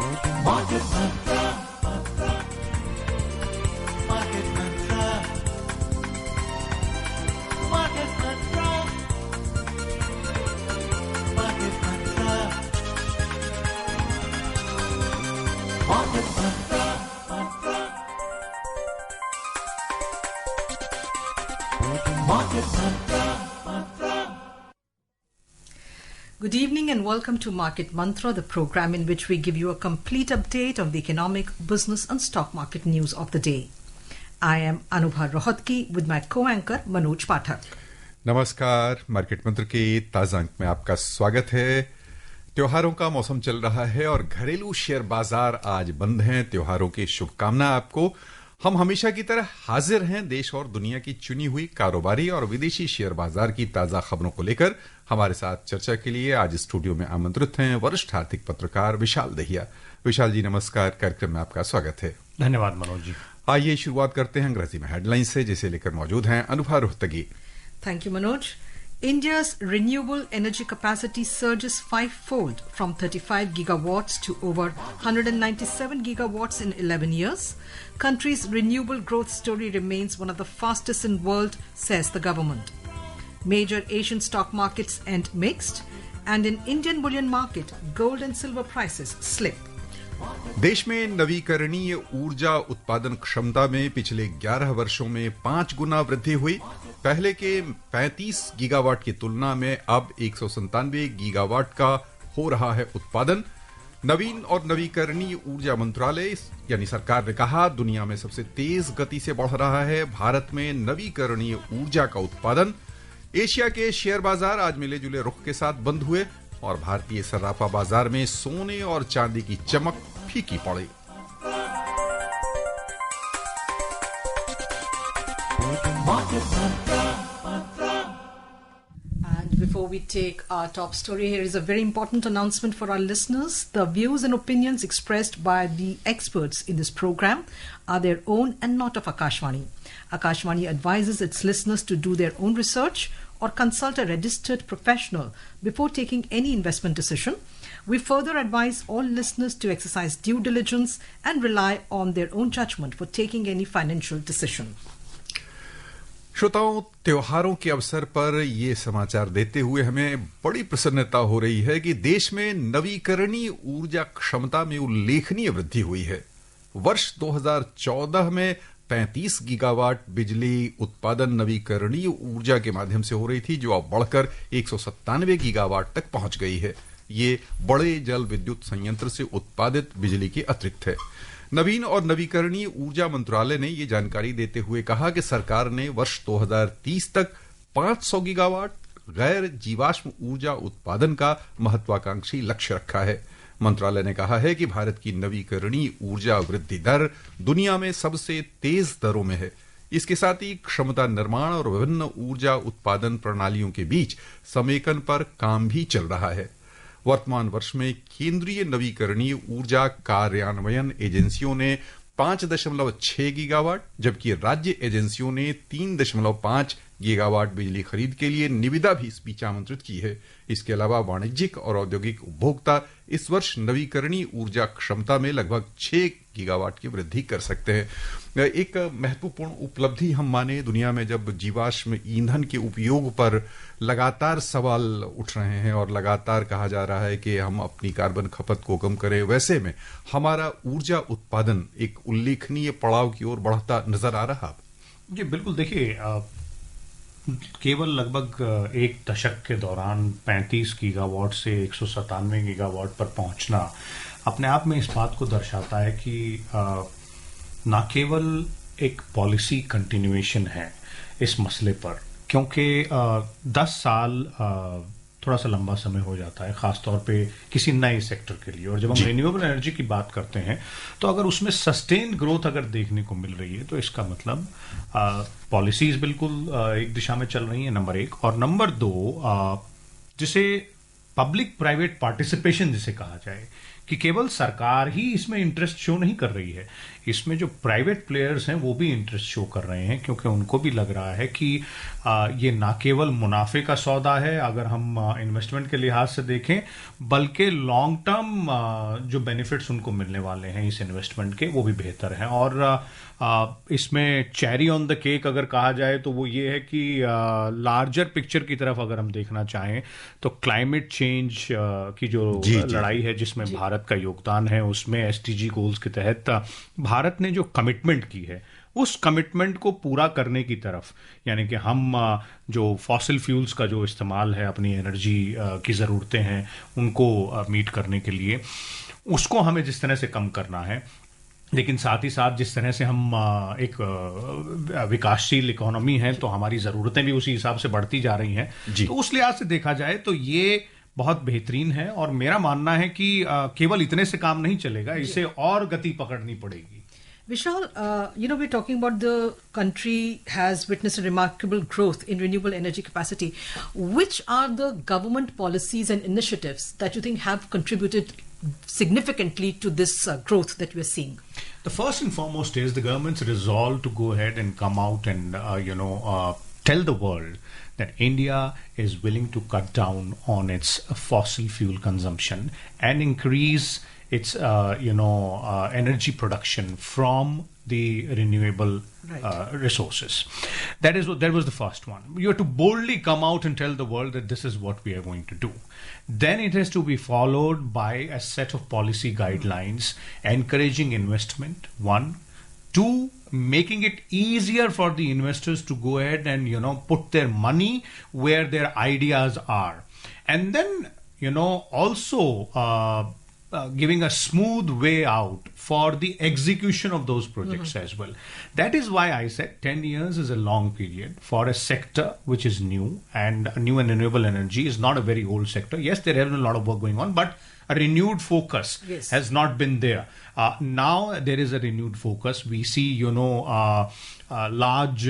Market Mantra, Market Mantra, Market Mantra, Market Mantra, Market Mantra, Market Mantra. Good evening and welcome to Market Mantra, the program in which we give you a complete update on the economic, business and stock market news of the day. I am Anubha Rohatgi with my co-anchor Manoj Pathak. नमस्कार, market मंत्र के ताजा अंक में आपका स्वागत है। त्योहारों का मौसम चल रहा है और घरेलू शेयर बाजार आज बंद हैं। त्योहारों की शुभकामनाएं आपको। हम हमेशा की तरह हाजिर हैं देश और दुनिया की चुनी हुई कारोबारी और विदेशी शेयर बाजार की ताजा खबरों को लेकर। हमारे साथ चर्चा के लिए आज स्टूडियो में आमंत्रित हैं वरिष्ठ आर्थिक पत्रकार विशाल दहिया। विशाल जी नमस्कार, कार्यक्रम में आपका स्वागत है। धन्यवाद मनोज जी। आइए शुरुआत करते हैं अंग्रेजी में हेडलाइन से, जिसे लेकर मौजूद हैं Anubha Rohatgi. Thank you, Manoj. India's renewable energy capacity surges fivefold from 35 gigawatts to over 197 gigawatts in 11 years. Country's renewable growth story remains one of the fastest in the world, says the government. Major Asian stock markets end mixed, and in Indian bullion market, gold and silver prices slip. देश में नवीकरणीय ऊर्जा उत्पादन क्षमता में पिछले 11 वर्षों में 5 गुना वृद्धि हुई। पहले के 35 गीगावाट की तुलना में अब 197 गीगावाट का हो रहा है उत्पादन। नवीन और नवीकरणीय ऊर्जा मंत्रालय यानी सरकार ने कहा, दुनिया में सबसे तेज गति से बढ़ रहा है भारत में नवीकरणीय ऊर्जा का उत्पादन। एशिया के शेयर बाजार आज मिले जुले रुख के साथ बंद हुए और भारतीय सराफा बाजार में सोने और चांदी की चमक फीकी पड़ी। And before we take our top story, here is a very important announcement for our listeners. The views and opinions expressed by the experts in this program are their own and not of Akashvani. Akashvani advises its listeners to do their own research or consult a registered professional before taking any investment decision. We further advise all listeners to exercise due diligence and rely on their own judgment for taking any financial decision. श्रोताओं, त्योहारों के अवसर पर ये समाचार देते हुए हमें बड़ी प्रसन्नता हो रही है कि देश में नवीकरणीय ऊर्जा क्षमता में उल्लेखनीय वृद्धि हुई है। वर्ष 2014 में 35 गीगावाट बिजली उत्पादन नवीकरणीय ऊर्जा के माध्यम से हो रही थी, जो अब बढ़कर 197 गीगावाट तक पहुंच गई है। ये बड़े जल विद्युत संयंत्र से उत्पादित बिजली के अतिरिक्त है। नवीन और नवीकरणीय ऊर्जा मंत्रालय ने ये जानकारी देते हुए कहा कि सरकार ने वर्ष 2030 तक 500 गीगावाट गैर जीवाश्म ऊर्जा उत्पादन का महत्वाकांक्षी लक्ष्य रखा है। मंत्रालय ने कहा है कि भारत की नवीकरणीय ऊर्जा वृद्धि दर दुनिया में सबसे तेज दरों में है। इसके साथ ही क्षमता निर्माण और विभिन्न ऊर्जा उत्पादन प्रणालियों के बीच समेकन पर काम भी चल रहा है। वर्तमान वर्ष में केंद्रीय नवीकरणीय ऊर्जा कार्यान्वयन एजेंसियों ने 5.6 गीगावाट जबकि राज्य एजेंसियों ने 3.5 गीगावाट बिजली खरीद के लिए निविदा भी इस बीच आमंत्रित की है। इसके अलावा वाणिज्यिक और औद्योगिक उपभोक्ता इस वर्ष नवीकरणीय ऊर्जा क्षमता में लगभग 6 गीगावाट की वृद्धि कर सकते हैं। एक महत्वपूर्ण उपलब्धि हम माने दुनिया में, जब जीवाश्म ईंधन के उपयोग पर लगातार सवाल उठ रहे हैं और लगातार कहा जा रहा है कि हम अपनी कार्बन खपत को कम करें, वैसे में हमारा ऊर्जा उत्पादन एक उल्लेखनीय पड़ाव की ओर बढ़ता नजर आ रहा। जी बिल्कुल, देखिए केवल लगभग एक दशक के दौरान 35 गीगावाट से 197 गीगावाट पर पहुंचना अपने आप में इस बात को दर्शाता है कि न केवल एक पॉलिसी कंटिन्यूएशन है इस मसले पर, क्योंकि 10 साल थोड़ा सा लंबा समय हो जाता है, खासतौर पे किसी नए सेक्टर के लिए। और जब हम रिन्यूएबल एनर्जी की बात करते हैं तो अगर उसमें सस्टेन ग्रोथ अगर देखने को मिल रही है तो इसका मतलब पॉलिसीज बिल्कुल एक दिशा में चल रही है, नंबर एक। और नंबर दो, जिसे पब्लिक प्राइवेट पार्टिसिपेशन जिसे कहा जाए, कि केवल सरकार ही इसमें इंटरेस्ट शो नहीं कर रही है, इसमें जो प्राइवेट प्लेयर्स हैं वो भी इंटरेस्ट शो कर रहे हैं, क्योंकि उनको भी लग रहा है कि ये ना केवल मुनाफे का सौदा है अगर हम इन्वेस्टमेंट के लिहाज से देखें, बल्कि लॉन्ग टर्म जो बेनिफिट्स उनको मिलने वाले हैं इस इन्वेस्टमेंट के वो भी बेहतर हैं। और इसमें चेरी ऑन द केक अगर कहा जाए तो वो ये है कि लार्जर पिक्चर की तरफ अगर हम देखना चाहें तो क्लाइमेट चेंज की जो लड़ाई है जिसमें भारत का योगदान है, उसमें एसडीजी गोल्स के तहत भारत ने जो कमिटमेंट की है उस कमिटमेंट को पूरा करने की तरफ, यानी कि हम जो फॉसिल फ्यूल्स का जो इस्तेमाल है अपनी एनर्जी की ज़रूरतें हैं उनको मीट करने के लिए, उसको हमें जिस तरह से कम करना है, लेकिन साथ ही साथ जिस तरह से हम एक विकासशील इकोनॉमी है तो हमारी ज़रूरतें भी उसी हिसाब से बढ़ती जा रही हैं, तो उस लिहाज से देखा जाए तो ये बहुत बेहतरीन है। और मेरा मानना है कि केवल इतने से काम नहीं चलेगा, इसे और गति पकड़नी पड़ेगी। Vishal, we're talking about the country has witnessed a remarkable growth in renewable energy capacity. Which are the government policies and initiatives that you think have contributed significantly to this growth that we're seeing? The first and foremost is the government's resolve to go ahead and come out and, tell the world that India is willing to cut down on its fossil fuel consumption and increase its energy production from the renewable resources. That was the first one. You have to boldly come out and tell the world that this is what we are going to do. Then it has to be followed by a set of policy guidelines encouraging investment, one. Two, making it easier for the investors to go ahead and put their money where their ideas are. And then also giving a smooth way out for the execution of those projects as well. That is why I said 10 years is a long period for a sector which is new, and new and renewable energy is not a very old sector. Yes, there has been a lot of work going on, but a renewed focus has not been there. Now there is a renewed focus. We see, large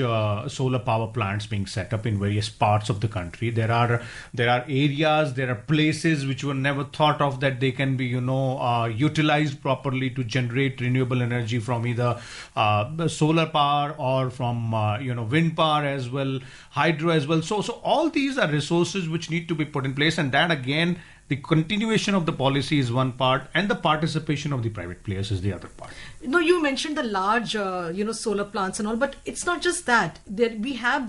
solar power plants being set up in various parts of the country. There are areas, there are places which were never thought of that they can be, utilized properly to generate renewable energy from either solar power or from, wind power as well, hydro as well. So all these are resources which need to be put in place, and that again, the continuation of the policy is one part, and the participation of the private players is the other part. You mentioned the large, solar plants and all, but it's not just that. We have,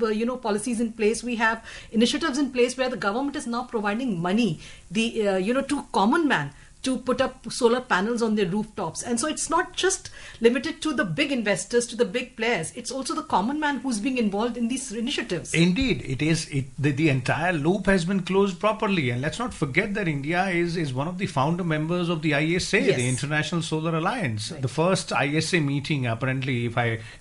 policies in place. We have initiatives in place where the government is now providing money, to common man to put up solar panels on their rooftops. And so it's not just limited to the big investors, to the big players. It's also the common man who's being involved in these initiatives. Indeed, it is. The entire loop has been closed properly. And let's not forget that India is one of the founder members of the ISA, the International Solar Alliance. Right. The first ISA meeting, apparently, if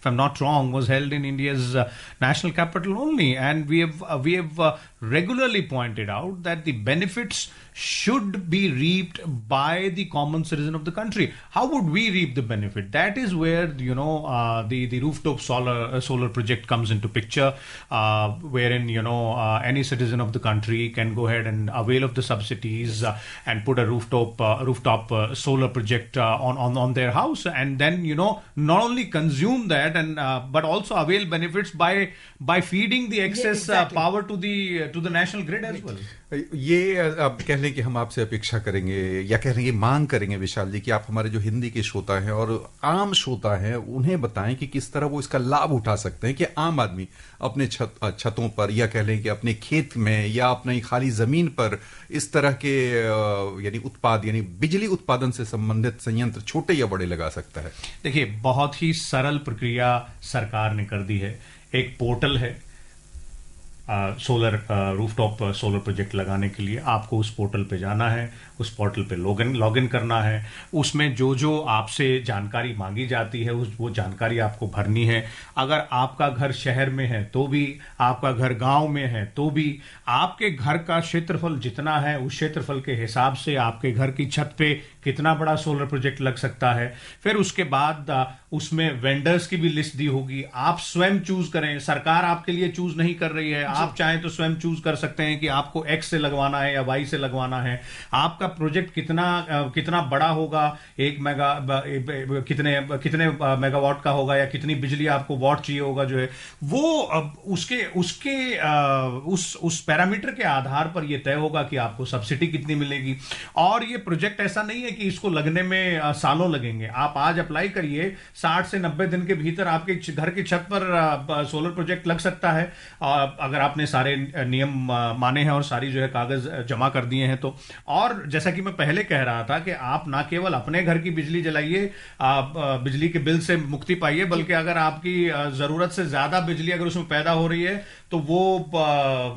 I'm not wrong, was held in India's national capital only. And we have regularly pointed out that the benefits should be reaped by the common citizen of the country. How would we reap the benefit? That is where the rooftop solar project comes into picture, wherein any citizen of the country can go ahead and avail of the subsidies and put a rooftop solar project on their house, and then not only consume that and but also avail benefits by feeding the excess power to the national grid as well. ये अब कह लें कि हम आपसे अपेक्षा करेंगे या कह लें कि मांग करेंगे विशाल जी कि आप हमारे जो हिंदी के श्रोता हैं और आम श्रोता हैं उन्हें बताएं कि किस तरह वो इसका लाभ उठा सकते हैं कि आम आदमी अपने छतों पर या कह लें कि अपने खेत में या अपनी खाली जमीन पर इस तरह के यानी बिजली उत्पादन से संबंधित संयंत्र छोटे या बड़े लगा सकता है। देखिए, बहुत ही सरल प्रक्रिया सरकार ने कर दी है। एक पोर्टल है रूफटॉप सोलर प्रोजेक्ट लगाने के लिए। आपको उस पोर्टल पे जाना है, उस पोर्टल पे लॉगिन करना है। उसमें जो आपसे जानकारी मांगी जाती है वो जानकारी आपको भरनी है। अगर आपका घर शहर में है तो भी, आपका घर गांव में है तो भी, आपके घर का क्षेत्रफल जितना है उस क्षेत्रफल के हिसाब से आपके घर की छत पे कितना बड़ा सोलर प्रोजेक्ट लग सकता है। फिर उसके बाद उसमें वेंडर्स की भी लिस्ट दी होगी। आप स्वयं चूज करें, सरकार आपके लिए चूज नहीं कर रही है। आप चाहें तो स्वयं चूज कर सकते हैं कि आपको एक्स से लगवाना है या वाई से लगवाना है। आपका प्रोजेक्ट कितना बड़ा होगा, कितने मेगावाट का होगा, या कितनी बिजली आपको वाट चाहिए होगा, जो है वो उस पैरामीटर के आधार पर यह तय होगा कि आपको सब्सिडी कितनी मिलेगी। और ये प्रोजेक्ट ऐसा नहीं है कि इसको लगने में सालों लगेंगे। आप आज अप्लाई करिए, 60 से 90 दिन के भीतर आपके घर की छत पर सोलर प्रोजेक्ट लग सकता है, अगर आपने सारे नियम माने हैं और सारी जो है कागज जमा कर दिए हैं तो। और जैसा कि मैं पहले कह रहा था कि आप ना केवल अपने घर की बिजली जलाइए, बिजली के बिल से मुक्ति पाइए, बल्कि अगर आपकी जरूरत से ज्यादा बिजली अगर उसमें पैदा हो रही है तो वो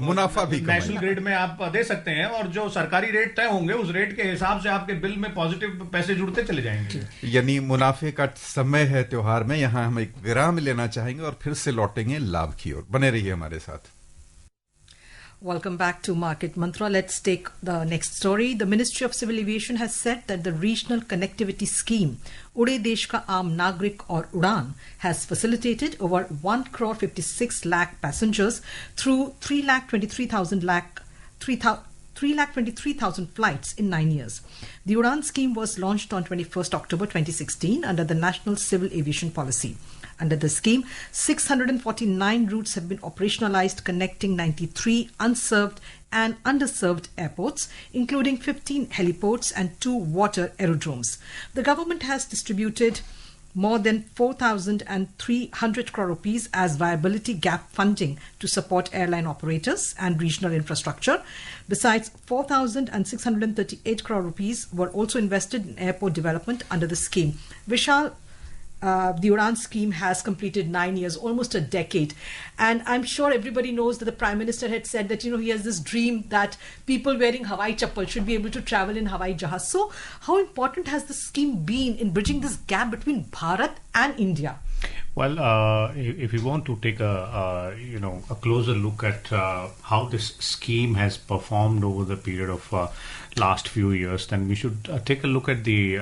मुनाफा भी नेशनल ग्रिड में आप दे सकते हैं, और जो सरकारी रेट तय होंगे उस रेट के हिसाब से आपके बिल में पॉजिटिव पैसे जुड़ते चले जाएंगे। यानी मुनाफे का समय है त्योहार में। यहां हम एक विराम लेना चाहेंगे और फिर से लौटेंगे लाभ की ओर। बने रहिए हमारे साथ। Welcome back to Market Mantra. Let's take the next story. The Ministry of Civil Aviation has said that the Regional Connectivity Scheme, Ude Desh Ka Aam Nagrik aur Udan, has facilitated over 1,56 lakh passengers through 3,23,000 flights in 9 years. The Udan scheme was launched on 21st October 2016 under the National Civil Aviation Policy. Under the scheme, 649 routes have been operationalized, connecting 93 unserved and underserved airports, including 15 heliports and 2 water aerodromes. The government has distributed more than 4,300 crore rupees as viability gap funding to support airline operators and regional infrastructure. Besides, 4,638 crore rupees were also invested in airport development under the scheme. Vishal, the Udan scheme has completed 9 years, almost a decade. And I'm sure everybody knows that the Prime Minister had said that, he has this dream that people wearing Hawai chappal should be able to travel in Hawai Jahaz. So how important has the scheme been in bridging this gap between Bharat and India? Well, if you want to take a closer look at how this scheme has performed over the period of last few years, then we should take a look at the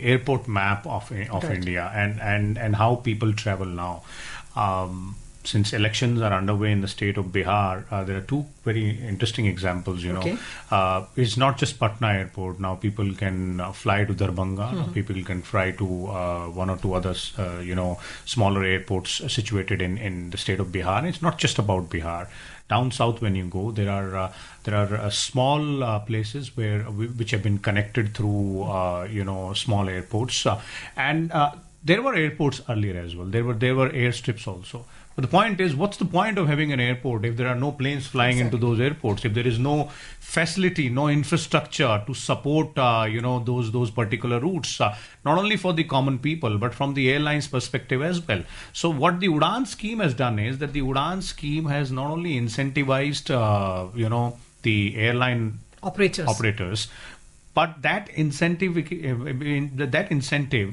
airport map of Right. India and how people travel now. Since elections are underway in the state of Bihar, there are two very interesting examples. Okay. It's not just Patna Airport. Now people can fly to Darbhanga. Now people can fly to one or two other, smaller airports situated in the state of Bihar. It's not just about Bihar. Down south, when you go, there are small places which have been connected through small airports, and there were airports earlier as well. There were airstrips also. But the point is, what's the point of having an airport if there are no planes flying into those airports? If there is no facility, no infrastructure to support, those particular routes, not only for the common people, but from the airlines' perspective as well. So what the Udan scheme has done is that the Udan scheme has not only incentivized, the airline operators, but that incentive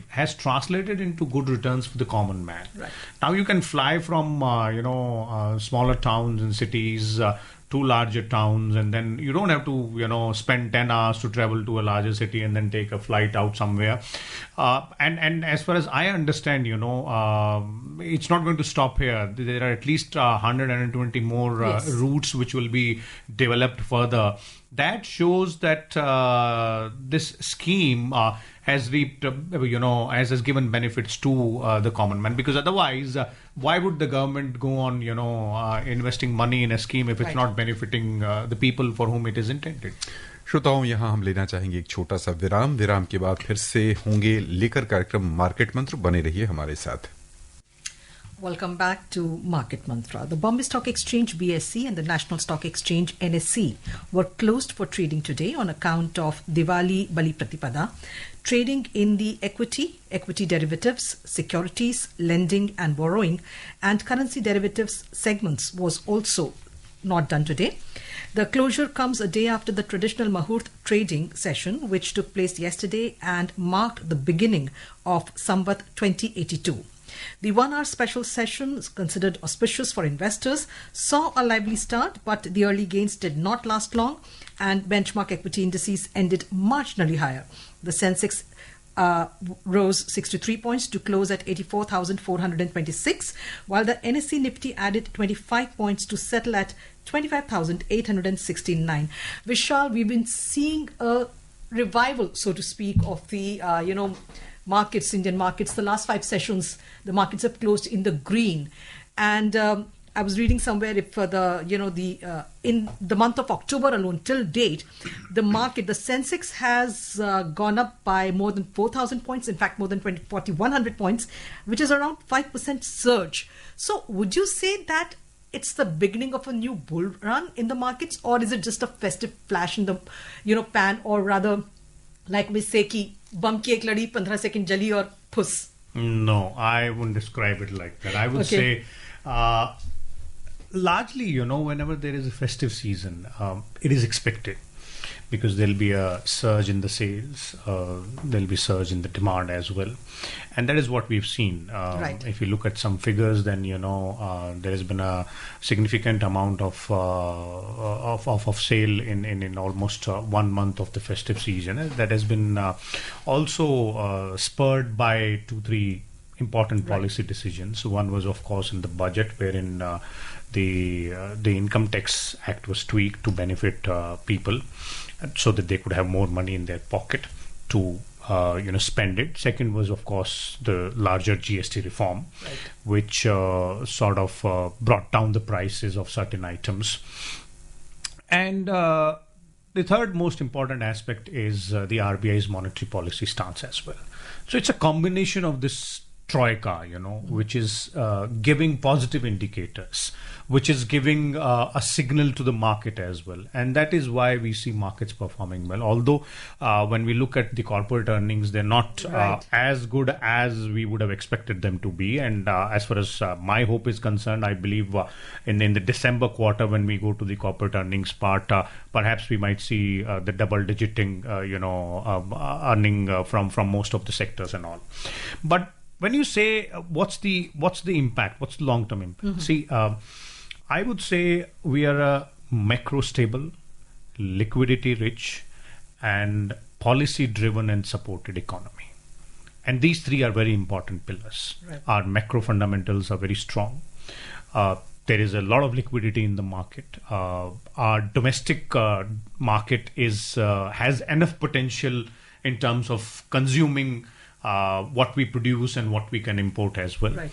has translated into good returns for the common man. Right. Now you can fly from smaller towns and cities to larger towns, and then you don't have to spend 10 hours to travel to a larger city and then take a flight out somewhere. And as far as I understand, it's not going to stop here. There are at least 120 more routes which will be developed further. That shows that this scheme has reaped, has given benefits to the common man. Because otherwise, why would the government go on, investing money in a scheme if it's not benefiting the people for whom it is intended? श्रोताओं, यहाँ हम लेना चाहेंगे एक छोटा सा विराम के बाद फिर से होंगे लेकर कार्यक्रम मार्केट मंत्र। बने रहिए हमारे साथ। Welcome back to Market Mantra. The Bombay Stock Exchange BSE and the National Stock Exchange NSE were closed for trading today on account of Diwali Bali Pratipada. Trading in the equity derivatives, securities, lending and borrowing, and currency derivatives segments was also not done today. The closure comes a day after the traditional Mahurt trading session, which took place yesterday and marked the beginning of Samvat 2082. The 1-hour special session, considered auspicious for investors, saw a lively start, but the early gains did not last long and benchmark equity indices ended marginally higher. The Sensex rose 63 points to close at 84,426, while the NSE Nifty added 25 points to settle at 25,869. Vishal, we've been seeing a revival, so to speak, of the markets, Indian markets. The last 5 sessions, the markets have closed in the green, and I was reading somewhere if in the month of October alone till date, the Sensex has gone up by more than 4,000 points. In fact, more than 4,100 points, which is around 5% surge. So, would you say that it's the beginning of a new bull run in the markets, or is it just a festive flash in the pan, or rather, like we say, ki bum ki ek ladi 15 second jali aur phus? No, I wouldn't describe it like that. I would say largely, whenever there is a festive season, it is expected because there'll be a surge in the sales, there'll be surge in the demand as well, and that is what we've seen. Right. If you look at some figures, then there has been a significant amount of sale in almost 1 month of the festive season. That has been also spurred by 2-3 important policy decisions. One was, of course, in the budget, wherein the Income Tax Act was tweaked to benefit people, so that they could have more money in their pocket to spend it. Second was, of course, the larger GST reform, right, which sort of brought down the prices of certain items. And the third most important aspect is the RBI's monetary policy stance as well. So it's a combination of this troika, which is giving positive indicators, which is giving a signal to the market as well. And that is why we see markets performing well. Although when we look at the corporate earnings, they're not as good as we would have expected them to be. And as far as my hope is concerned, I believe in the December quarter, when we go to the corporate earnings part, perhaps we might see the double-digiting, earning from most of the sectors and all. But when you say what's the impact, what's the long-term impact? See, I would say we are a macro-stable, liquidity-rich, and policy-driven and supported economy. And these 3 are very important pillars. Right. Our macro fundamentals are very strong. There is a lot of liquidity in the market. Our domestic market has enough potential in terms of consuming what we produce and what we can import as well. Right.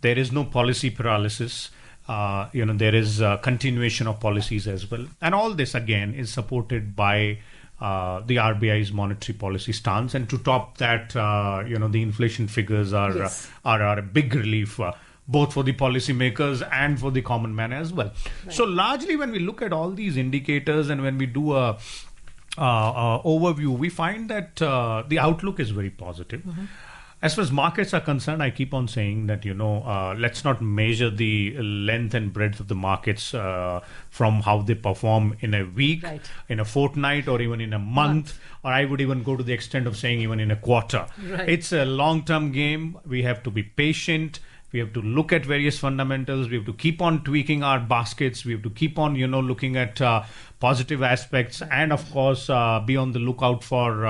There is no policy paralysis. There is a continuation of policies as well. And all this, again, is supported by the RBI's monetary policy stance. And to top that, the inflation figures are a big relief, both for the policymakers and for the common man as well. Right. So largely, when we look at all these indicators and when we do a overview, we find that the outlook is very positive. As far as markets are concerned, I keep on saying that, let's not measure the length and breadth of the markets from how they perform in a week, right, in a fortnight, or even in a month, or I would even go to the extent of saying even in a quarter. Right. It's a long-term game. We have to be patient. We have to look at various fundamentals. We have to keep on tweaking our baskets. We have to keep on, looking at positive aspects, and of course, be on the lookout for,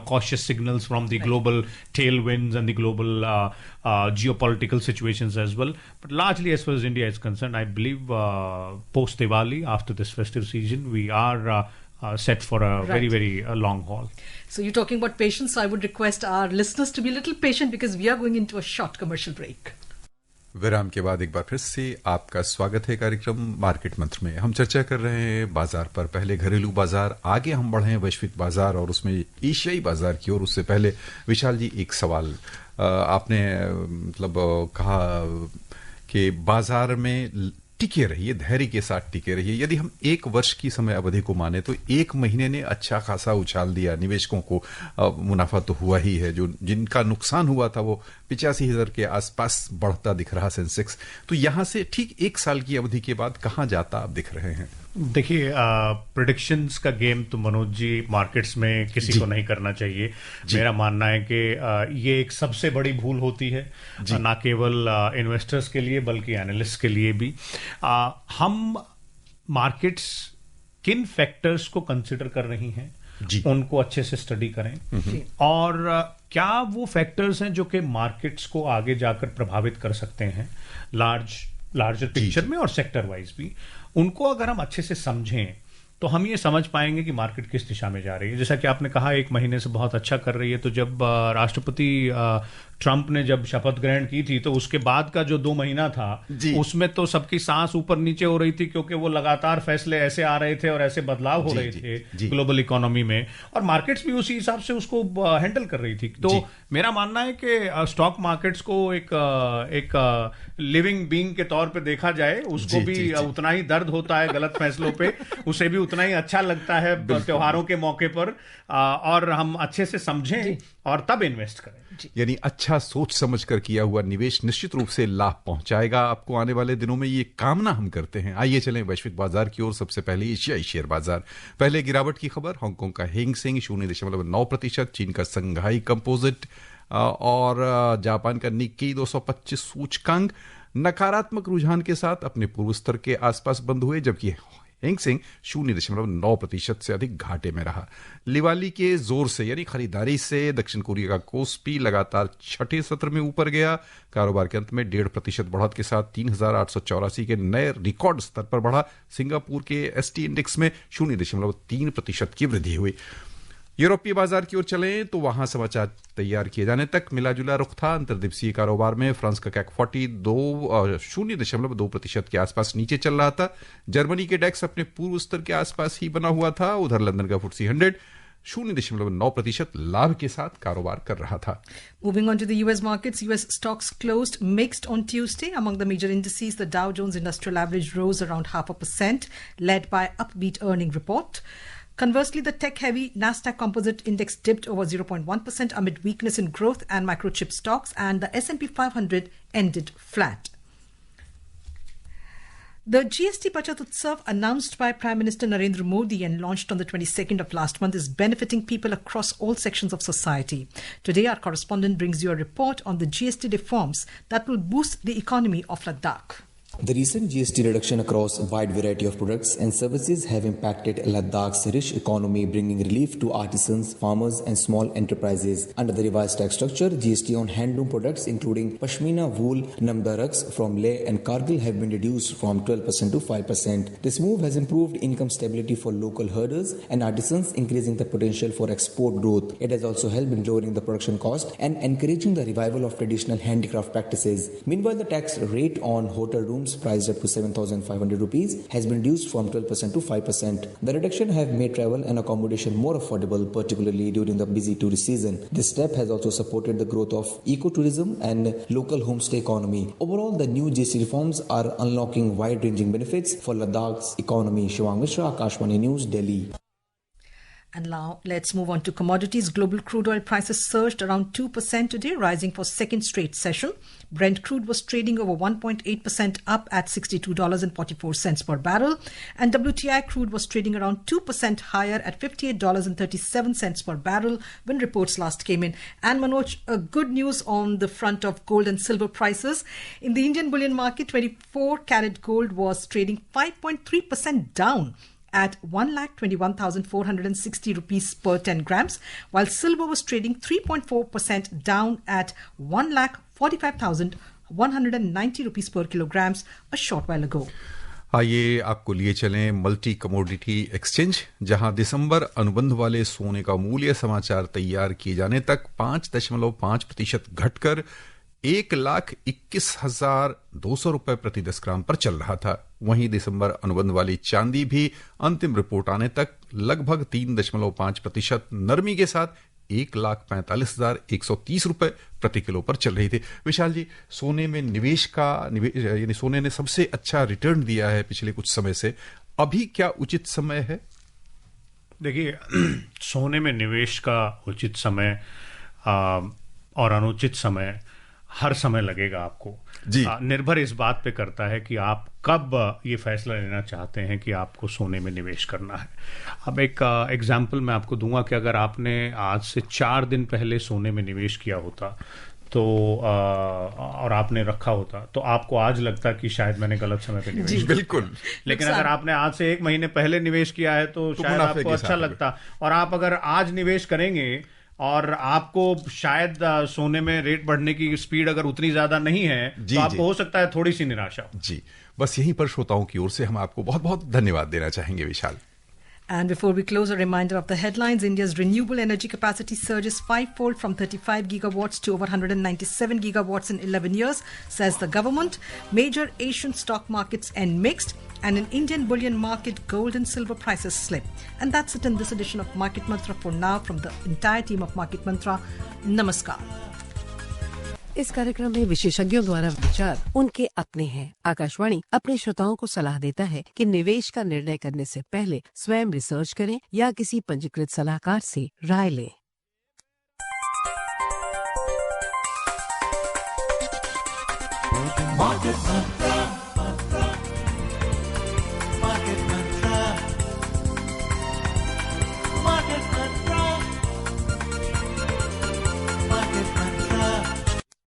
cautious signals from the global tailwinds and the global geopolitical situations as well. But largely, as far as India is concerned, I believe post Diwali, after this festive season, we are set for a very, very long haul. So you're talking about patience. So I would request our listeners to be a little patient because we are going into a short commercial break. विराम के बाद एक बार फिर से आपका स्वागत है कार्यक्रम मार्केट मंत्र में। हम चर्चा कर रहे हैं बाजार पर। पहले घरेलू बाजार, आगे हम बढ़े हैं वैश्विक बाजार और उसमें एशियाई बाजार की ओर। उससे पहले विशाल जी, एक सवाल आपने कहा कि बाजार में टिके रहिए, धैर्य के साथ टिके रहिए। यदि हम 1 वर्ष की समय अवधि को माने तो 1 महीने ने अच्छा खासा उछाल दिया, निवेशकों को मुनाफा तो हुआ ही है। जो जिनका नुकसान हुआ था वो 85,000 के आसपास बढ़ता दिख रहा सेंसेक्स। तो यहां से ठीक 1 साल की अवधि के बाद कहां जाता आप दिख रहे हैं? देखिए, प्रेडिक्शंस का गेम तो मनोज जी मार्केट्स में किसी को नहीं करना चाहिए। मेरा मानना है कि ये एक सबसे बड़ी भूल होती है, ना केवल इन्वेस्टर्स के लिए बल्कि एनालिस्ट के लिए भी। हम मार्केट्स किन फैक्टर्स को कंसिडर कर रही हैं, जी। उनको अच्छे से स्टडी करें, और क्या वो फैक्टर्स हैं जो कि मार्केट्स को आगे जाकर प्रभावित कर सकते हैं लार्जर पिक्चर में और सेक्टर वाइज भी, उनको अगर हम अच्छे से समझें तो हम ये समझ पाएंगे कि मार्केट किस दिशा में जा रही है। जैसा कि आपने कहा 1 महीने से बहुत अच्छा कर रही है, तो जब राष्ट्रपति ट्रंप ने जब शपथ ग्रहण की थी तो उसके बाद का जो 2 महीना था उसमें तो सबकी सांस ऊपर नीचे हो रही थी, क्योंकि वो लगातार फैसले ऐसे आ रहे थे और ऐसे बदलाव हो रहे थे ग्लोबल इकोनॉमी में, और मार्केट्स भी उसी हिसाब से उसको हैंडल कर रही थी। तो मेरा मानना है कि स्टॉक मार्केट्स को एक लिविंग बीइंग के तौर पे देखा जाए, उसको भी उतना ही दर्द होता है गलत फैसलों पे, उसे भी उतना ही अच्छा लगता है त्योहारों के मौके पर, और हम अच्छे से समझें और तब इन्वेस्ट करें। यानी अच्छा सोच समझ कर किया हुआ निवेश निश्चित रूप से लाभ पहुंचाएगा आपको आने वाले दिनों में, ये कामना हम करते हैं। आइए चलें वैश्विक बाजार की ओर। सबसे पहले एशियाई शेयर बाजार। पहले गिरावट की खबर, हांगकांग का हेंग सेंग 0.9%, चीन का संघाई कंपोजिट और जापान का निक्की 225 सूचकांक नकारात्मक रुझान के साथ अपने पूर्व स्तर के आसपास बंद हुए, जबकि हेंग सेंग 0.9% से अधिक घाटे में रहा। लिवाली के जोर से यानी खरीदारी से दक्षिण कोरिया का कोस्पी लगातार छठे सत्र में ऊपर गया। कारोबार के अंत में 1.5% बढ़त के साथ 3,884 के नए रिकॉर्ड स्तर पर बढ़ा। सिंगापुर के एसटी इंडेक्स में 0.3% की वृद्धि हुई। यूरोपीय बाजार की ओर चलें तो वहां समाचार तैयार किए जाने तक मिला जुला रुख था। अंतर्दिवसीय कारोबार में फ्रांस का कैक 40 0.2% के आसपास नीचे चल रहा था। जर्मनी के डेक्स अपने पूर्व स्तर के आसपास ही बना हुआ था। उधर लंदन का FTSE 100 0.9% लाभ के साथ कारोबार कर रहा था। Moving on to the US markets, US stocks closed mixed on Tuesday. Among the major indices, the Dow Jones Industrial Average rose around 0.5%, led by upbeat earning report. Conversely, the tech-heavy Nasdaq Composite Index dipped over 0.1% amid weakness in growth and microchip stocks, and the S&P 500 ended flat. The GST Bachat Utsav, announced by Prime Minister Narendra Modi and launched on the 22nd of last month, is benefiting people across all sections of society. Today, our correspondent brings you a report on the GST reforms that will boost the economy of Ladakh. The recent GST reduction across a wide variety of products and services have impacted Ladakh's rich economy, bringing relief to artisans, farmers and small enterprises. Under the revised tax structure, GST on handloom products including pashmina, wool, namda rugs from Leh and Kargil have been reduced from 12% to 5%. This move has improved income stability for local herders and artisans, increasing the potential for export growth. It has also helped in lowering the production cost and encouraging the revival of traditional handicraft practices. Meanwhile, the tax rate on hotel rooms priced up to 7,500 rupees has been reduced from 12% to 5%. The reduction have made travel and accommodation more affordable, particularly during the busy tourist season. This step has also supported the growth of ecotourism and local homestay economy. Overall, the new GST reforms are unlocking wide-ranging benefits for Ladakh's economy. Shivang Mishra, Akashvani News, Delhi. And now let's move on to commodities. Global crude oil prices surged around 2% today, rising for second straight session. Brent crude was trading over 1.8% up at $62.44 per barrel. And WTI crude was trading around 2% higher at $58.37 per barrel when reports last came in. And Manoj, good news on the front of gold and silver prices. In the Indian bullion market, 24 karat gold was trading 5.3% down at 1,21,460 rupees per 10 grams, while silver was trading 3.4% down at 1,45,190 rupees per kilograms a short while ago. आइए आपको लिए चलें multi commodity exchange, जहां दिसंबर अनुबंध वाले सोने का मूल्य समाचार तैयार किए जाने तक 5.5% घटकर 1,21,200 रुपए प्रति 10 ग्राम पर चल रहा था। वहीं दिसंबर अनुबंध वाली चांदी भी अंतिम रिपोर्ट आने तक लगभग 3.5% नरमी के साथ 1,45,130 रुपए प्रति किलो पर चल रही थी। विशाल जी, सोने में निवेश यानी सोने ने सबसे अच्छा रिटर्न दिया है पिछले कुछ समय से, अभी क्या उचित समय है? देखिए, सोने में निवेश का उचित समय और अनुचित समय हर समय लगेगा आपको जी। निर्भर इस बात पे करता है कि आप कब ये फैसला लेना चाहते हैं कि आपको सोने में निवेश करना है। अब एक एग्जाम्पल मैं आपको दूंगा कि अगर आपने आज से 4 दिन पहले सोने में निवेश किया होता तो और आपने रखा होता तो आपको आज लगता कि शायद मैंने गलत समय पे निवेश किया। बिल्कुल। लेकिन अगर आपने आज से 1 महीने पहले निवेश किया है तो शायद मुनाफे आपको के अच्छा साथ लगता। और आप अगर आज निवेश करेंगे और आपको शायद सोने में रेट बढ़ने की स्पीड अगर उतनी ज्यादा नहीं है जी, तो आपको जी। हो सकता है थोड़ी सी निराशा हो। जी, बस यहीं पर श्रोताओं की ओर से हम आपको बहुत बहुत धन्यवाद देना चाहेंगे विशाल। And before we close, a reminder of the headlines. India's renewable energy capacity surges fivefold from 35 gigawatts to over 197 gigawatts in 11 years, says the government. Major Asian stock markets end mixed, and in Indian bullion market, gold and silver prices slip. And that's it in this edition of Market Mantra. For now, from the entire team of Market Mantra, Namaskar. इस कार्यक्रम में विशेषज्ञों द्वारा विचार उनके अपने हैं। आकाशवाणी अपने श्रोताओं को सलाह देता है कि निवेश का निर्णय करने से पहले स्वयं रिसर्च करें या किसी पंजीकृत सलाहकार से राय लें। Market Mantra.